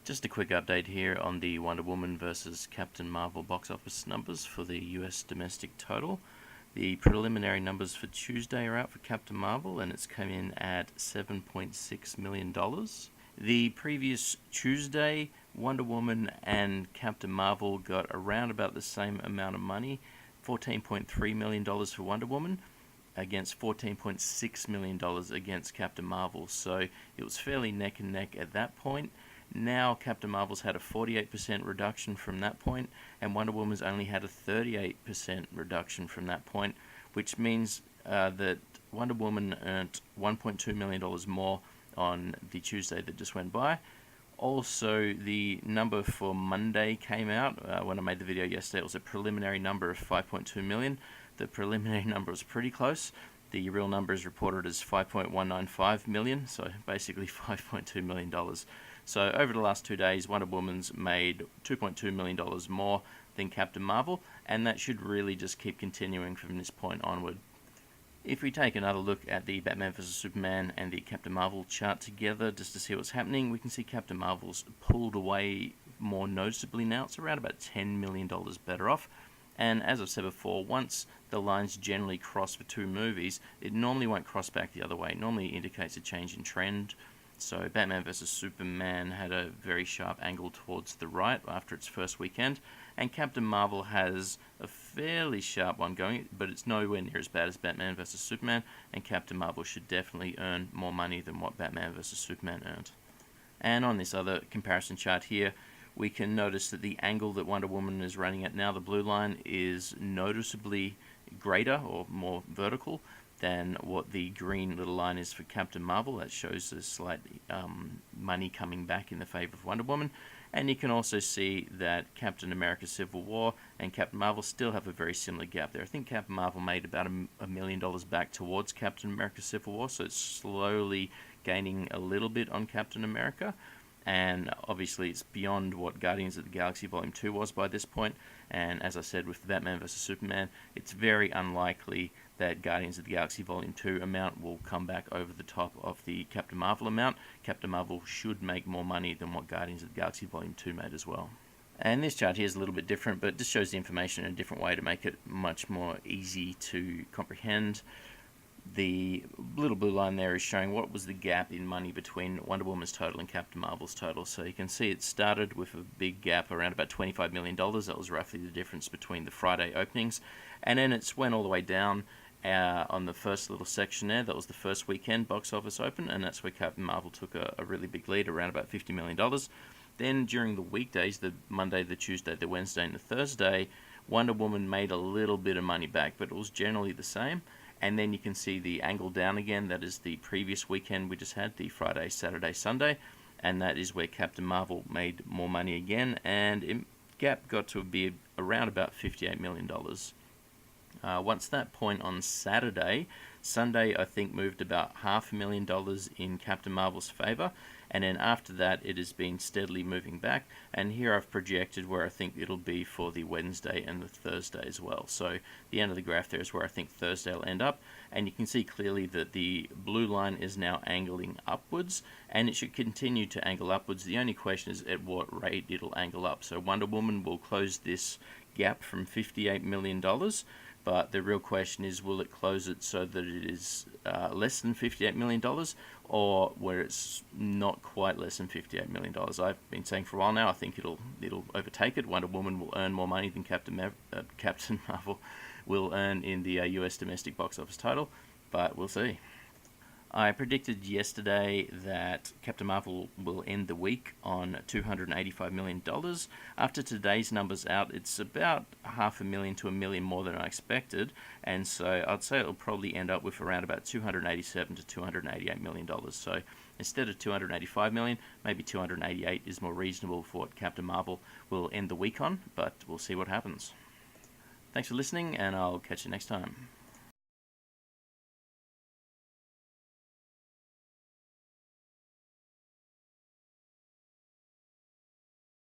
Just a quick update here on the Wonder Woman vs. Captain Marvel box office numbers for the US domestic total. The preliminary numbers for Tuesday are out for Captain Marvel, and it's come in at $7.6 million. The previous Tuesday, Wonder Woman and Captain Marvel got around about the same amount of money, $14.3 million for Wonder Woman against $14.6 million against Captain Marvel. So it was fairly neck and neck at that point. Now Captain Marvel's had a 48% reduction from that point, and Wonder Woman's only had a 38% reduction from that point, which means that Wonder Woman earned $1.2 million more on the Tuesday that just went by. Also, the number for Monday came out. When I made the video yesterday, it was a preliminary number of 5.2 million. The preliminary number was pretty close. The real number is reported as 5.195 million, so basically $5.2 million. So over the last 2 days, Wonder Woman's made $2.2 million more than Captain Marvel, and that should really just keep continuing from this point onward. If we take another look at the Batman vs Superman and the Captain Marvel chart together, just to see what's happening, we can see Captain Marvel's pulled away more noticeably now. It's around about $10 million better off. And as I've said before, once the lines generally cross for two movies, it normally won't cross back the other way. It normally indicates a change in trend. So Batman vs Superman had a very sharp angle towards the right after its first weekend, and Captain Marvel has a fairly sharp one going, but it's nowhere near as bad as Batman vs Superman, and Captain Marvel should definitely earn more money than what Batman vs Superman earned. And on this other comparison chart here, we can notice that the angle that Wonder Woman is running at now, the blue line, is noticeably greater or more vertical than what the green little line is for Captain Marvel. That shows a slight money coming back in the favor of Wonder Woman. And you can also see that Captain America Civil War and Captain Marvel still have a very similar gap there. I think Captain Marvel made about $1 million back towards Captain America Civil War, so it's slowly gaining a little bit on Captain America. And obviously it's beyond what Guardians of the Galaxy Volume 2 was by this point. And as I said with Batman vs Superman, it's very unlikely that Guardians of the Galaxy Volume 2 amount will come back over the top of the Captain Marvel amount. Captain Marvel should make more money than what Guardians of the Galaxy Volume 2 made as well. And this chart here is a little bit different, but just shows the information in a different way to make it much more easy to comprehend. The little blue line there is showing what was the gap in money between Wonder Woman's total and Captain Marvel's total. So you can see it started with a big gap around about $25 million. That was roughly the difference between the Friday openings. And then it went all the way down on the first little section there. That was the first weekend box office open, and that's where Captain Marvel took a really big lead, around about $50 million. Then during the weekdays, the Monday, the Tuesday, the Wednesday, and the Thursday, Wonder Woman made a little bit of money back, but it was generally the same. And then you can see the angle down again. That is the previous weekend we just had, the Friday, Saturday, Sunday. And that is where Captain Marvel made more money again. And the gap got to be around about $58 million. Once that point on Saturday, Sunday I think moved about $500,000 in Captain Marvel's favor, and then after that it has been steadily moving back, and here I've projected where I think it'll be for the Wednesday and the Thursday as well. So the end of the graph there is where I think Thursday will end up, and you can see clearly that the blue line is now angling upwards, and it should continue to angle upwards. The only question is at what rate it'll angle up. So Wonder Woman will close this gap from $58 million, but the real question is, will it close it so that it is less than $58 million, or where it's not quite less than $58 million? I've been saying for a while now, I think it'll overtake it. Wonder Woman will earn more money than Captain Marvel will earn in the US domestic box office total, but we'll see. I predicted yesterday that Captain Marvel will end the week on $285 million. After today's numbers out, it's about $500,000 to $1 million more than I expected, and so I'd say it'll probably end up with around about $287 to $288 million. So instead of $285 million, maybe $288 is more reasonable for what Captain Marvel will end the week on, but we'll see what happens. Thanks for listening, and I'll catch you next time.